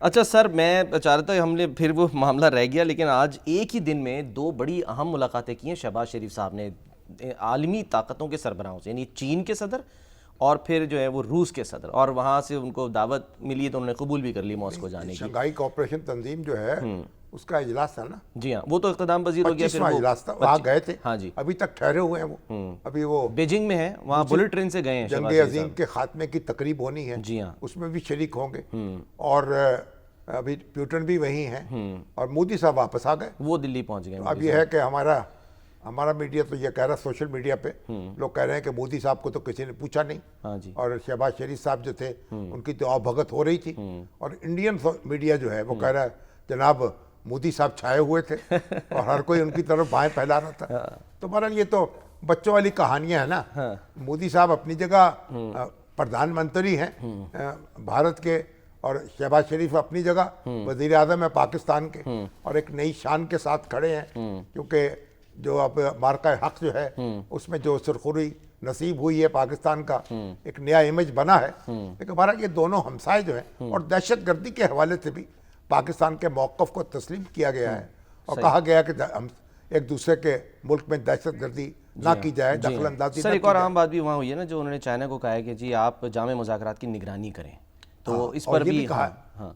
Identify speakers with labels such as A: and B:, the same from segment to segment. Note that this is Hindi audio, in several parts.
A: अच्छा सर, मैं चाह रहा था हमने फिर वो मामला रह गया, लेकिन आज एक ही दिन में दो बड़ी अहम मुलाकातें की हैं शहबाज शरीफ साहब ने आलमी ताकतों के सरबराहों से, यानी चीन के सदर और फिर जो है वो रूस के सदर, और वहाँ से उनको दावत मिली तो उन्होंने कबूल भी कर ली मॉस्को जाने की।
B: शंघाई कोऑपरेशन तंजीम जो है उसका इजलास था ना।
A: जी हाँ, वो तो इख्तिताम पजीर हो गया, फिर
B: 25वां
A: वो
B: इजलास था, वहाँ गए थे।
A: हाँ जी,
B: अभी तक ठहरे हुए हैं वो। अभी वो
A: बीजिंग में है, वहाँ बुलेट ट्रेन से गए हैं
B: जंग
A: शहबाज शरीफ
B: अजीम
A: साहब।
B: के खात्मे की तकरीब होनी है,
A: जी हाँ,
B: उसमें भी शरीक होंगे। और अभी प्यूटन भी वहीं हैं और मोदी साहब वापस आ गए।
A: वो दिल्ली पहुँच गए।
B: अब ये है कि हमारा मीडिया तो ये कह रहा, सोशल मीडिया पे लोग कह रहे हैं कि मोदी साहब को तो किसी ने पूछा नहीं।
A: हाँ जी,
B: और शहबाज शरीफ साहब जो थे उनकी तो आवभगत हो रही थी। और इंडियन मीडिया जो है वो कह रहा है जनाब मोदी साहब छाए हुए थे और हर कोई उनकी तरफ बाएं फैला रहा था। तो बहरहाल ये तो बच्चों वाली कहानियां है ना। मोदी साहब अपनी जगह प्रधानमंत्री हैं भारत के, और शहबाज शरीफ अपनी जगह वजीर आज़म है पाकिस्तान के, और एक नई शान के साथ खड़े हैं। क्योंकि जो अब मार्का हक जो है उसमें जो सुरखुरी नसीब हुई है पाकिस्तान का, एक नया इमेज बना है। लेकिन बहरहाल ये दोनों हमसाए जो हैं, और दहशतगर्दी के हवाले से भी पाकिस्तान के मौक़िफ़ को तस्लीम किया गया है और कहा गया कि हम एक दूसरे के मुल्क में दहशतगर्दी ना की जाए, दखलंदाजी।
A: सर एक और आम बात भी वहाँ हुई है ना, जो उन्होंने चाइना को कहा है कि जी आप जामे मुज़ाकरात की निगरानी करें, तो इस पर भी
B: कहा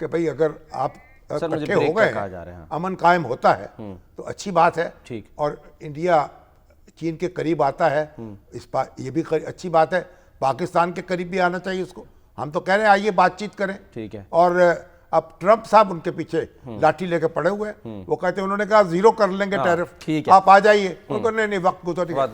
B: कि भाई अगर आप इकट्ठे हो गए, अमन कायम होता है तो अच्छी बात है।
A: ठीक।
B: और इंडिया चीन के करीब आता है, इस बात ये भी अच्छी बात है। पाकिस्तान के करीब भी आना चाहिए उसको। हम तो कह रहे हैं आइए बातचीत करें।
A: ठीक है।
B: और अब ट्रंप साहब उनके पीछे लाठी लेके पड़े हुए हैं। वो कहते हैं, उन्होंने कहा 0 कर लेंगे टैरिफ, आप आ जाइए। उनको नहीं, वक्त गुजर गया।